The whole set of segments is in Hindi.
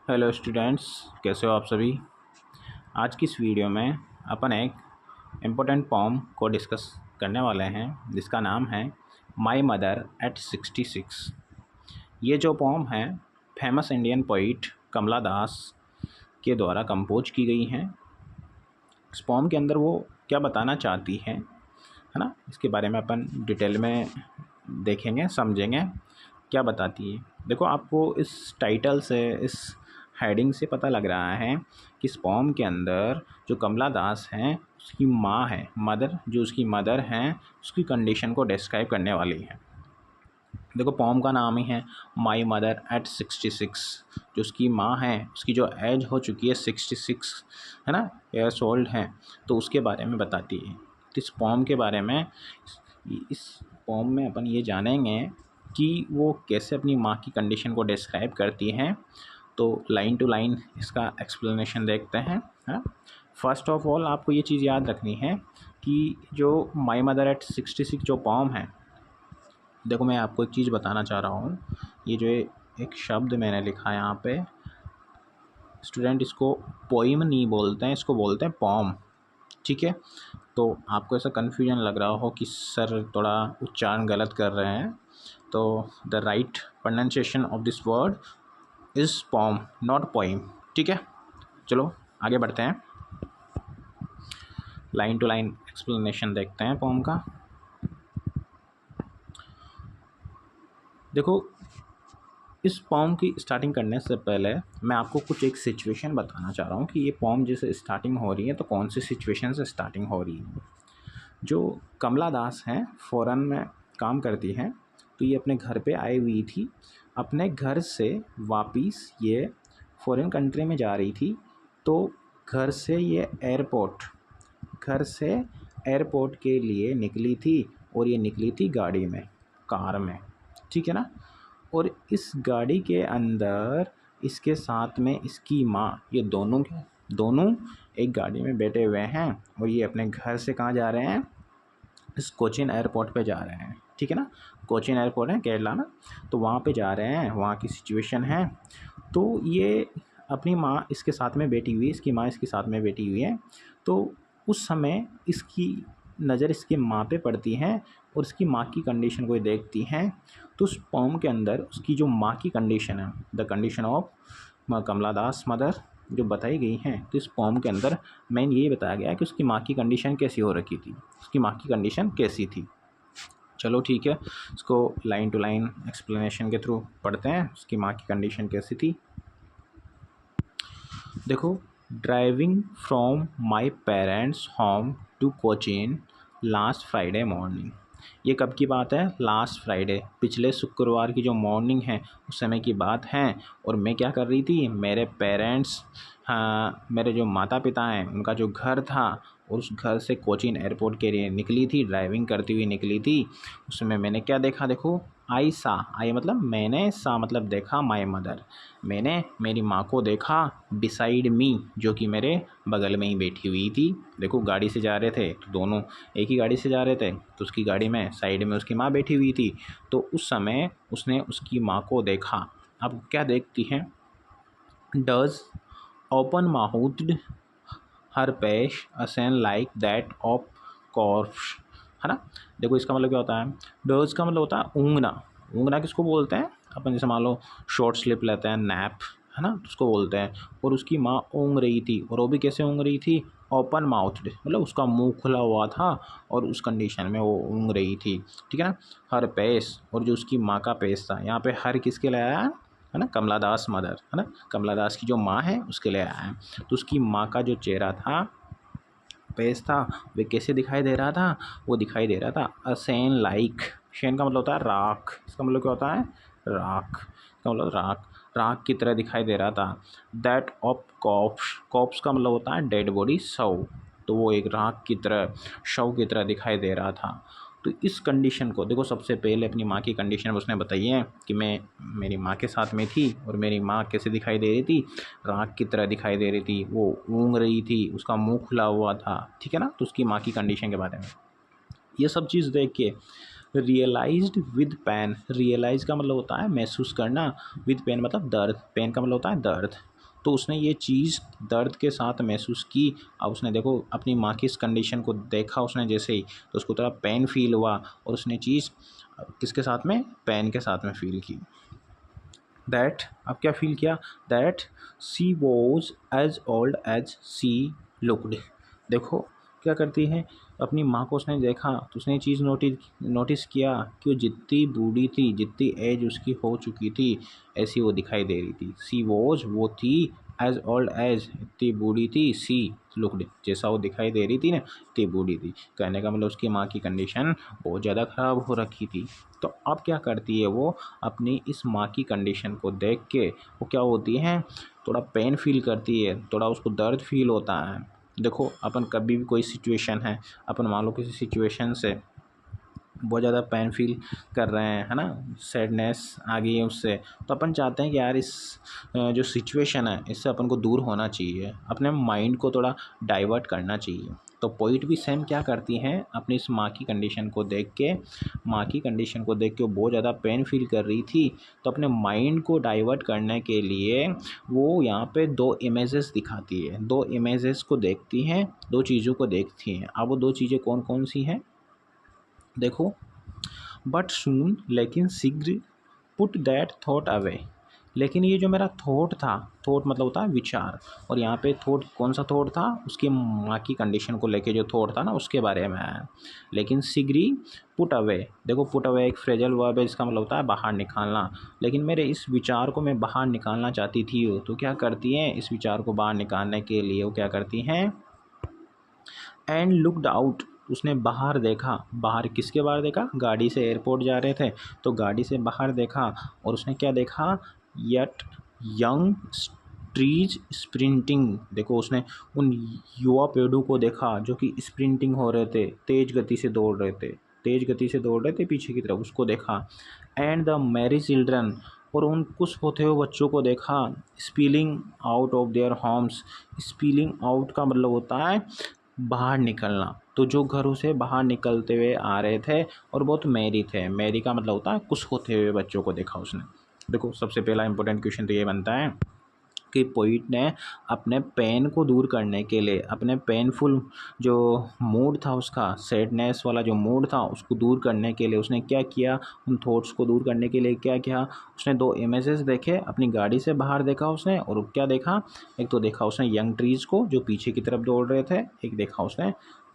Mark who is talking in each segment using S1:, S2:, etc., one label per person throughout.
S1: हेलो स्टूडेंट्स, कैसे हो आप सभी। आज की इस वीडियो में अपन एक इम्पोर्टेंट पॉम को डिस्कस करने वाले हैं जिसका नाम है माई मदर एट 66। ये जो पॉम है फेमस इंडियन पोइट कमला दास के द्वारा कंपोज की गई हैं। इस पॉम के अंदर वो क्या बताना चाहती है ना, इसके बारे में अपन डिटेल में देखेंगे, समझेंगे क्या बताती है। देखो, आपको इस टाइटल से, इस हेडिंग से पता लग रहा है कि इस पॉम के अंदर जो कमला दास हैं उसकी माँ है, मदर, जो उसकी मदर हैं उसकी कंडीशन को डिस्क्राइब करने वाली है। देखो, पॉम का नाम ही है माई मदर एट 66। जो उसकी माँ है उसकी जो एज हो चुकी है 66 है ना, ईयर्स ओल्ड है, तो उसके बारे में बताती है। तो इस पॉम के बारे में, इस पॉम में अपन ये जानेंगे कि वो कैसे अपनी माँ की कंडीशन को डिस्क्राइब करती हैं। तो लाइन टू लाइन इसका एक्सप्लेनेशन देखते हैं। फर्स्ट ऑफ ऑल आपको ये चीज़ याद रखनी है कि जो माई मदर एट 66 जो पॉम है, देखो मैं आपको एक चीज़ बताना चाह रहा हूँ। ये जो एक शब्द मैंने लिखा है यहाँ पे, स्टूडेंट इसको पोइम नहीं बोलते हैं, इसको बोलते हैं पॉम, ठीक है। तो आपको ऐसा कन्फ्यूजन लग रहा हो कि सर थोड़ा उच्चारण गलत कर रहे हैं, तो the right pronunciation of this word is poem, not poem, ठीक है। चलो आगे बढ़ते हैं, लाइन टू लाइन एक्सप्लेनेशन देखते हैं पॉम का। देखो, इस पॉम की स्टार्टिंग करने से पहले मैं आपको कुछ एक सिचुएशन बताना चाह रहा हूँ कि ये पॉम जैसे स्टार्टिंग हो रही है तो कौन सी सिचुएशन से स्टार्टिंग हो रही है। जो कमला दास हैं फ़ॉरेन में काम करती हैं, तो ये अपने घर पे आई हुई थी। अपने घर से वापस ये फ़ॉरेन कंट्री में जा रही थी, तो घर से ये एयरपोर्ट के लिए निकली थी, और ये निकली थी गाड़ी में, कार में, ठीक है ना। और इस गाड़ी के अंदर इसके साथ में इसकी माँ, ये दोनों एक गाड़ी में बैठे हुए हैं, और ये अपने घर से कहाँ जा रहे हैं, इस कोचीन एयरपोर्ट पे जा रहे हैं, ठीक है ना। कोचीन एयरपोर्ट है केरला में, तो वहाँ पे जा रहे हैं, वहाँ की सिचुएशन है। तो ये अपनी माँ इसके साथ में बैठी हुई है, इसकी माँ इसके साथ में बैठी हुई है। तो उस समय इसकी नज़र इसकी माँ पे पड़ती है और उसकी माँ की कंडीशन को देखती हैं। तो उस पॉम के अंदर उसकी जो माँ की कंडीशन है, the condition of Kamala Das mother, जो बताई गई हैं, तो इस पॉम के अंदर मेन यही बताया गया है कि उसकी माँ की कंडीशन कैसी हो रखी थी, उसकी माँ की कंडीशन कैसी थी। चलो ठीक है, इसको लाइन टू लाइन एक्सप्लेनेशन के थ्रू पढ़ते हैं, उसकी माँ की कंडीशन कैसी थी। देखो, driving from my parents home to Cochin last Friday morning. ये कब की बात है? लास्ट फ्राइडे, पिछले शुक्रवार की जो मॉर्निंग है उस समय की बात है। और मैं क्या कर रही थी, मेरे पेरेंट्स, हाँ, मेरे जो माता पिता हैं उनका जो घर था, और उस घर से कोचीन एयरपोर्ट के लिए निकली थी, ड्राइविंग करती हुई निकली थी। उस समय मैंने क्या देखा, देखो, आई मतलब मैंने, सा मतलब देखा, माई मदर, मैंने मेरी माँ को देखा, बिसाइड मी, जो कि मेरे बगल में ही बैठी हुई थी। देखो, गाड़ी से जा रहे थे तो दोनों एक ही गाड़ी से जा रहे थे, तो उसकी गाड़ी में साइड में उसकी माँ बैठी हुई थी। तो उस समय उसने उसकी माँ को देखा। अब क्या देखती हैं, डज ओपन माउथ्ड हर पेश असेन लाइक दैट ऑफ कॉर्प्स, है ना। देखो, इसका मतलब क्या होता है, डोज का मतलब होता है ऊँघना। ऊँघना किसको बोलते हैं अपन, जैसे मान लो शॉर्ट स्लिप लेते हैं, नैप, है ना, तो उसको बोलते हैं। और उसकी माँ ऊँघ रही थी, और वो भी कैसे ऊँघ रही थी, ओपन माउथ्ड, मतलब उसका मुंह खुला हुआ था और उस कंडीशन में वो ऊँघ रही थी, ठीक है ना। हर पेस, और जो उसकी माँ का पेस था, यहाँ पे हर किसके लिए आया है ना, कमला दास मदर, है ना, कमला दास की जो माँ है उसके लिए आया है। तो उसकी माँ का जो चेहरा था, पेज था, वे कैसे दिखाई दे रहा था, वो दिखाई दे रहा था असेन लाइक, शेन का मतलब होता है राख, इसका मतलब क्या होता है, राख, इसका मतलब राख, राख की तरह दिखाई दे रहा था। दैट ऑफ कॉप्स का मतलब होता है डेड बॉडी, शव, तो वो एक राख की तरह, शव की तरह दिखाई दे रहा था। तो इस कंडीशन को देखो, सबसे पहले अपनी माँ की कंडीशन उसने बताई है कि मैं मेरी माँ के साथ में थी, और मेरी माँ कैसे दिखाई दे रही थी, राख की तरह दिखाई दे रही थी, वो ऊँघ रही थी, उसका मुंह खुला हुआ था, ठीक है ना। तो उसकी माँ की कंडीशन के बारे में ये सब चीज़ देख के रियलाइज्ड विद पेन, रियलाइज का मतलब होता है महसूस करना, विद पेन मतलब दर्द, पेन का मतलब होता है दर्द, तो उसने ये चीज़ दर्द के साथ महसूस की। अब उसने देखो अपनी माँ की इस कंडीशन को देखा उसने जैसे ही, तो उसको थोड़ा पेन फील हुआ और उसने चीज़ किसके साथ में, पेन के साथ में फील की। दैट, अब क्या फील किया, that she was as old as she looked. देखो क्या करती है, अपनी माँ को उसने देखा तो उसने चीज़ नोटिस किया कि वो जितनी बूढ़ी थी, जितनी एज उसकी हो चुकी थी, ऐसी वो दिखाई दे रही थी। सी वॉज, वो थी, एज ओल्ड एज, इतनी बूढ़ी थी, सी लुकड, जैसा वो दिखाई दे रही थी ना, इतनी बूढ़ी थी। कहने का मतलब उसकी माँ की कंडीशन बहुत ज़्यादा ख़राब हो रखी थी। तो अब क्या करती है वो, अपनी इस माँ की कंडीशन को देख के वो क्या होती है, थोड़ा पेन फील करती है, थोड़ा उसको दर्द फील होता है। देखो अपन कभी भी कोई सिचुएशन है, अपन मान लो किसी सिचुएशन से बहुत ज़्यादा पेन फील कर रहे हैं, है ना, सैडनेस आ गई है उससे, तो अपन चाहते हैं कि यार इस जो सिचुएशन है इससे अपन को दूर होना चाहिए, अपने माइंड को थोड़ा डाइवर्ट करना चाहिए। तो पोइट भी सेम क्या करती हैं, अपनी इस माँ की कंडीशन को देख के, माँ की कंडीशन को देख के वो बहुत ज़्यादा पेन फील कर रही थी, तो अपने माइंड को डाइवर्ट करने के लिए वो यहाँ पे दो इमेजेस दिखाती है, दो इमेजेस को देखती हैं, दो चीज़ों को देखती हैं। अब वो दो चीज़ें कौन कौन सी हैं, देखो, बट सून, लेकिन शीघ्र, पुट दैट थॉट अवे, लेकिन ये जो मेरा थॉट था, थॉट मतलब होता है विचार, और यहाँ पे थॉट कौन सा थॉट था, उसकी माँ की कंडीशन को लेके जो थॉट था ना उसके बारे में है। लेकिन शीघ्र, पुट अवे, देखो पुट अवे एक फ्रेजल वर्ब है, इसका मतलब होता है बाहर निकालना, लेकिन मेरे इस विचार को मैं बाहर निकालना चाहती थी वो, तो क्या करती हैं, इस विचार को बाहर निकालने के लिए वो क्या करती हैं, एंड लुकड आउट, उसने बाहर देखा, बाहर किसके बाहर देखा, गाड़ी से एयरपोर्ट जा रहे थे तो गाड़ी से बाहर देखा, और उसने क्या देखा, यट यंग ट्रीज स्प्रिंटिंग, देखो उसने उन युवा पेड़ों को देखा जो कि स्प्रिंटिंग हो रहे थे, तेज गति से दौड़ रहे थे, तेज गति से दौड़ रहे थे पीछे की तरफ, उसको देखा। एंड द मैरी चिल्ड्रन, और उन कुछ होते हुए बच्चों को देखा, spilling out of their homes, spilling out का मतलब होता है बाहर निकलना, तो जो घरों से बाहर निकलते हुए आ रहे थे और बहुत मैरी थे, मैरी का मतलब होता है कुछ होते हुए बच्चों को देखा उसने। देखो सबसे पहला इंपॉर्टेंट क्वेश्चन तो ये बनता है कि पोइट ने अपने पेन को दूर करने के लिए, अपने पेनफुल जो मूड था उसका, सैडनेस वाला जो मूड था उसको दूर करने के लिए उसने क्या किया, उन थॉट्स को दूर करने के लिए क्या किया, उसने दो इमेजेस देखे, अपनी गाड़ी से बाहर देखा उसने, और क्या देखा, एक तो देखा उसने यंग ट्रीज़ को जो पीछे की तरफ दौड़ रहे थे, एक देखा उसने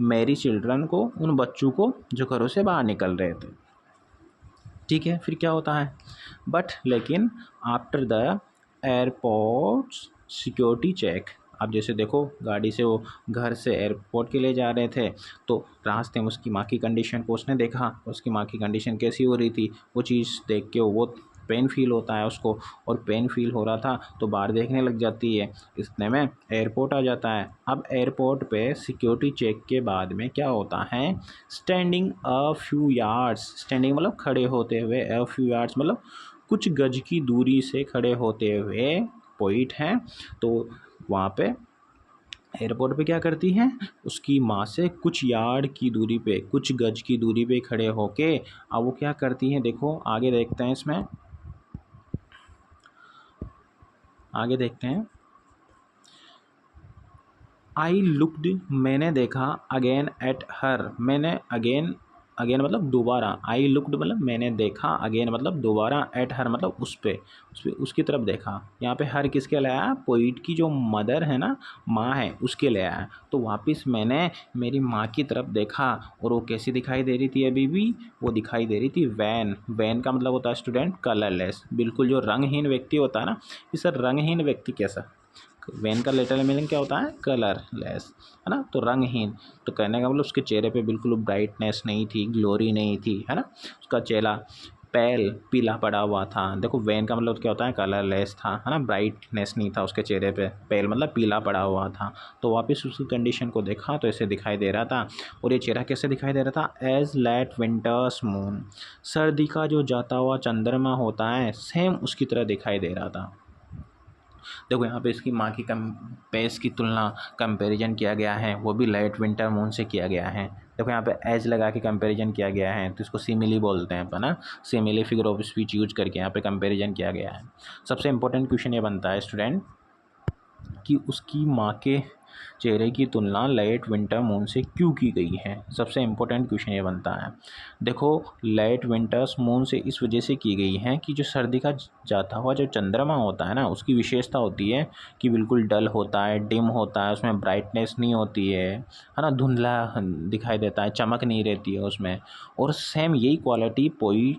S1: मैरी चिल्ड्रन को, उन बच्चों को जो घरों से बाहर निकल रहे थे। ठीक है, फिर क्या होता है, बट लेकिन after the airport security check, अब जैसे देखो गाड़ी से वो घर से एयरपोर्ट के लिए जा रहे थे, तो रास्ते में उसकी माँ की कंडीशन को उसने देखा, उसकी माँ की कंडीशन कैसी हो रही थी, वो चीज़ देख के वो पेन फील होता है उसको, और पेन फील हो रहा था तो बाहर देखने लग जाती है, इतने में एयरपोर्ट आ जाता है। अब एयरपोर्ट पे सिक्योरिटी चेक के बाद में क्या होता है, standing a few yards, standing मतलब खड़े होते हुए, अ फ्यू यार्ड्स मतलब कुछ गज की दूरी से खड़े होते हुए पोइट हैं, तो वहाँ पे एयरपोर्ट पे क्या करती हैं, उसकी माँ से कुछ यार्ड की दूरी पे, कुछ गज की दूरी पे खड़े होके अब वो क्या करती हैं, देखो आगे देखते हैं, इसमें आगे देखते हैं। आई लुकड, मैंने देखा, अगेन एट हर, मैंने अगेन, अगेन मतलब दोबारा, आई लुकड मतलब मैंने देखा, अगेन मतलब दोबारा, एट हर मतलब उस पे उसकी तरफ देखा। यहाँ पे हर किसके लिए आया, पोइट की जो मदर है ना, माँ है, उसके लिए आया। तो वापस मैंने मेरी माँ की तरफ देखा, और वो कैसी दिखाई दे रही थी, अभी भी वो दिखाई दे रही थी वैन, वैन का मतलब होता है स्टूडेंट कलरलेस, बिल्कुल जो रंगहीन व्यक्ति होता है ना, इस सर रंगहीन व्यक्ति कैसा, वैन का लिटरल मीनिंग क्या होता है, कलरलेस, है ना, तो रंगहीन, तो कहने का मतलब उसके चेहरे पे बिल्कुल ब्राइटनेस नहीं थी, ग्लोरी नहीं थी, है ना, उसका चेहरा पेल पीला पड़ा हुआ था। देखो वैन का मतलब क्या होता है, कलरलेस था, है ना, ब्राइटनेस नहीं था उसके चेहरे पे, पेल मतलब पीला पड़ा हुआ था। तो वापस उसकी कंडीशन को देखा तो ऐसे दिखाई दे रहा था, और ये चेहरा कैसे दिखाई दे रहा था, एज लेट विंटर्स मून, सर्दी का जो जाता हुआ चंद्रमा होता है सेम उसकी तरह दिखाई दे रहा था। देखो यहाँ पे इसकी माँ की पेस की तुलना, कंपैरिजन किया गया है, वो भी लाइट विंटर मून से किया गया है। देखो यहाँ पे एज लगा के कंपैरिजन किया गया है, तो इसको सिमिली बोलते हैं अपन, ना, simile figure of speech use करके यहाँ पे कंपैरिजन किया गया है। सबसे इंपॉर्टेंट क्वेश्चन ये बनता है स्टूडेंट कि उसकी माँ के चेहरे की तुलना लेट विंटर मून से क्यों की गई है। सबसे इम्पोर्टेंट क्वेश्चन ये बनता है। देखो, लेट विंटर्स मून से इस वजह से की गई है कि जो सर्दी का जाता हुआ जो चंद्रमा होता है ना, उसकी विशेषता होती है कि बिल्कुल डल होता है, डिम होता है, उसमें ब्राइटनेस नहीं होती है ना, धुंधला दिखाई देता है, चमक नहीं रहती है उसमें। और सेम यही क्वालिटी कोई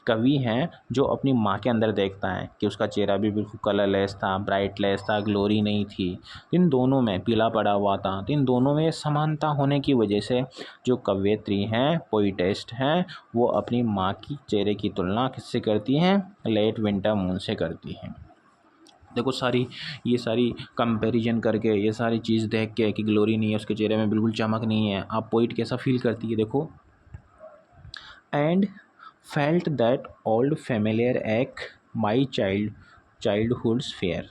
S1: कवि हैं जो अपनी माँ के अंदर देखता है कि उसका चेहरा भी बिल्कुल कलरलेस था, ब्राइटलेस था, ग्लोरी नहीं थी। इन दोनों में पीला पड़ा हुआ था। तो इन दोनों में समानता होने की वजह से जो कवयित्री हैं, पोइटेस्ट हैं, वो अपनी माँ की चेहरे की तुलना किससे करती हैं? लेट विंटर मून से करती हैं। देखो, ये सारी कंपैरिजन करके, ये सारी चीज़ देख के कि ग्लोरी नहीं है उसके चेहरे में, बिल्कुल चमक नहीं है, आप पोइट कैसा फील करती है देखो। And felt that old familiar एक माई चाइल्डहुड्स फेयर।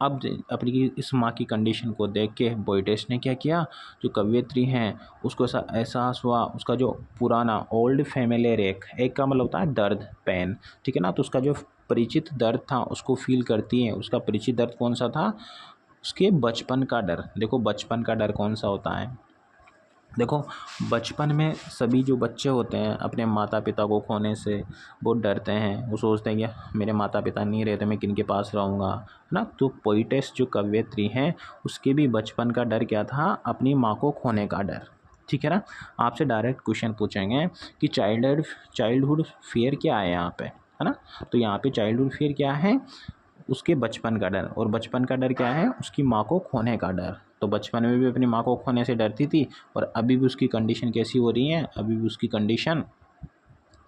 S1: अब अपनी इस माँ की कंडीशन को देख के पोइटेस ने क्या किया, जो कवयित्री हैं उसको ऐसा एहसास हुआ, उसका जो पुराना ओल्ड फेमिलियर एक का मतलब होता है दर्द, पेन, ठीक है ना। तो उसका जो परिचित दर्द था उसको फील करती है। उसका परिचित दर्द कौन सा था? उसके बचपन का डर। देखो, बचपन का डर कौन सा होता है? देखो, बचपन में सभी जो बच्चे होते हैं अपने माता पिता को खोने से बहुत डरते हैं। वो सोचते हैं कि मेरे माता पिता नहीं रहते, मैं किन के पास रहूँगा, है ना। तो पोइटेस जो कवयित्री हैं उसके भी बचपन का डर क्या था? अपनी माँ को खोने का डर, ठीक है ना। आपसे डायरेक्ट क्वेश्चन पूछेंगे कि चाइल्डहुड फियर क्या है यहाँ पे, है ना। तो यहाँ पे चाइल्डहुड फियर क्या है? उसके बचपन का डर। और बचपन का डर क्या है? उसकी माँ को खोने का डर। तो बचपन में भी अपनी माँ को खोने से डरती थी और अभी भी उसकी कंडीशन कैसी हो रही है? अभी भी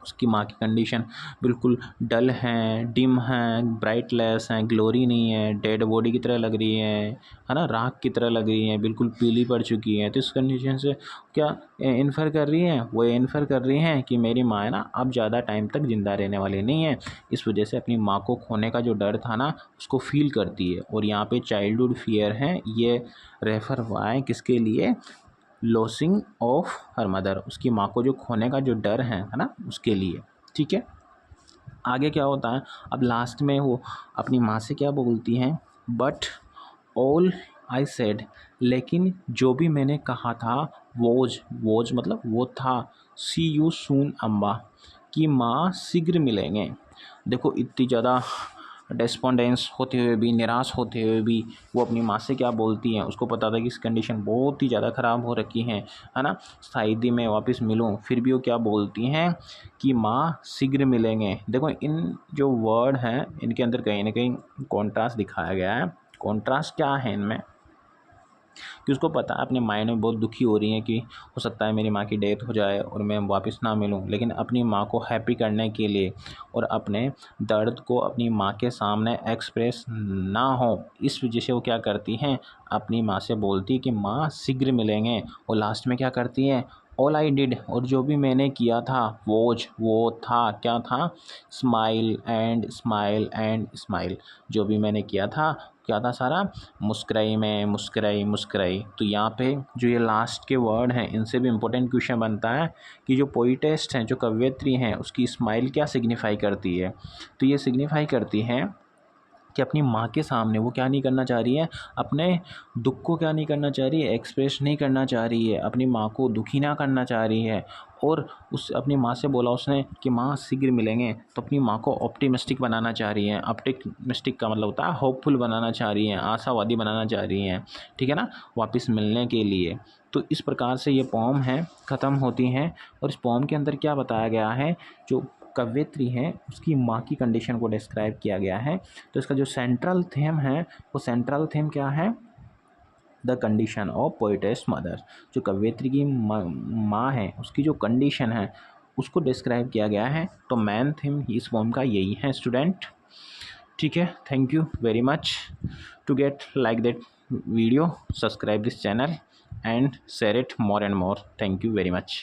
S1: उसकी माँ की कंडीशन बिल्कुल डल हैं, डिम हैं, ब्राइटलेस हैं, ग्लोरी नहीं है, डेड बॉडी की तरह लग रही है ना, राख की तरह लग रही है, बिल्कुल पीली पड़ चुकी है। तो इस कंडीशन से क्या इन्फर कर रही हैं? वो इन्फर कर रही हैं कि मेरी माँ है ना अब ज़्यादा टाइम तक ज़िंदा रहने वाली नहीं है। इस वजह से अपनी माँ को खोने का जो डर था ना उसको फील करती है। और यहाँ पे चाइल्डहुड फियर है, ये रेफ़र हुआ है किसके लिए? लॉसिंग ऑफ हर मदर, उसकी माँ को जो खोने का जो डर है ना, उसके लिए, ठीक है। आगे क्या होता है? अब लास्ट में वो अपनी माँ से क्या बोलती हैं? बट ऑल आई सेड, लेकिन जो भी मैंने कहा था, वोज मतलब वो था, सी यू सून अम्बा, कि माँ शीघ्र मिलेंगे। देखो, इतनी ज़्यादा डिस्पोंडेंस होते हुए भी, निराश होते हुए भी वो अपनी माँ से क्या बोलती हैं? उसको पता था कि इस कंडीशन बहुत ही ज़्यादा ख़राब हो रखी है ना, शायद ही मैं वापस मिलूँ। फिर भी वो क्या बोलती हैं कि माँ शीघ्र मिलेंगे। देखो, इन जो वर्ड हैं इनके अंदर कहीं ना कहीं कॉन्ट्रास्ट दिखाया गया है। कॉन्ट्रास्ट क्या है इनमें? कि उसको पता है अपने माइंड में बहुत दुखी हो रही है कि हो सकता है मेरी माँ की डेथ हो जाए और मैं वापस ना मिलूँ, लेकिन अपनी माँ को हैप्पी करने के लिए और अपने दर्द को अपनी माँ के सामने एक्सप्रेस ना हो, इस वजह से वो क्या करती हैं? अपनी माँ से बोलती कि माँ शीघ्र मिलेंगे। और लास्ट में क्या करती हैं? ऑल आई डिड, और जो भी मैंने किया था, वो था, क्या था? Smile and smile and smile. जो भी मैंने किया था, क्या था सारा? मुस्कुराई, मैं मुस्कुराई। तो यहाँ पे जो ये लास्ट के वर्ड हैं इनसे भी इम्पोर्टेंट क्वेश्चन बनता है कि जो पोइटेस्ट हैं, जो कवयित्री हैं, उसकी स्माइल क्या सिग्निफाई करती है? तो ये सिग्निफाई करती है कि अपनी माँ के सामने वो क्या नहीं करना चाह रही है? अपने दुख को क्या नहीं करना चाह रही है? एक्सप्रेस नहीं करना चाह रही है, अपनी माँ को दुखी ना करना चाह रही है। और उस अपनी माँ से बोला उसने कि माँ शीघ्र मिलेंगे, तो अपनी माँ को ऑप्टिमिस्टिक बनाना चाह रही हैं। ऑप्टिमिस्टिक का मतलब होता है होपफुल बनाना चाह रही हैं, आशावादी बनाना चाह रही हैं, ठीक है ना, वापस मिलने के लिए। तो इस प्रकार से ये पोम है ख़त्म होती हैं। और इस पोम के अंदर क्या बताया गया है? जो कवयित्री हैं उसकी माँ की कंडीशन को डिस्क्राइब किया गया है। तो इसका जो सेंट्रल थीम है, वो सेंट्रल थीम क्या है? The condition of poetess mother. जो कवयित्री की माँ है उसकी जो कंडीशन है उसको डिस्क्राइब किया गया है। तो मेन थीम इस पोम का यही है स्टूडेंट, ठीक है। Thank you very much. To get like that video, subscribe this channel and share it more and more. Thank you very much.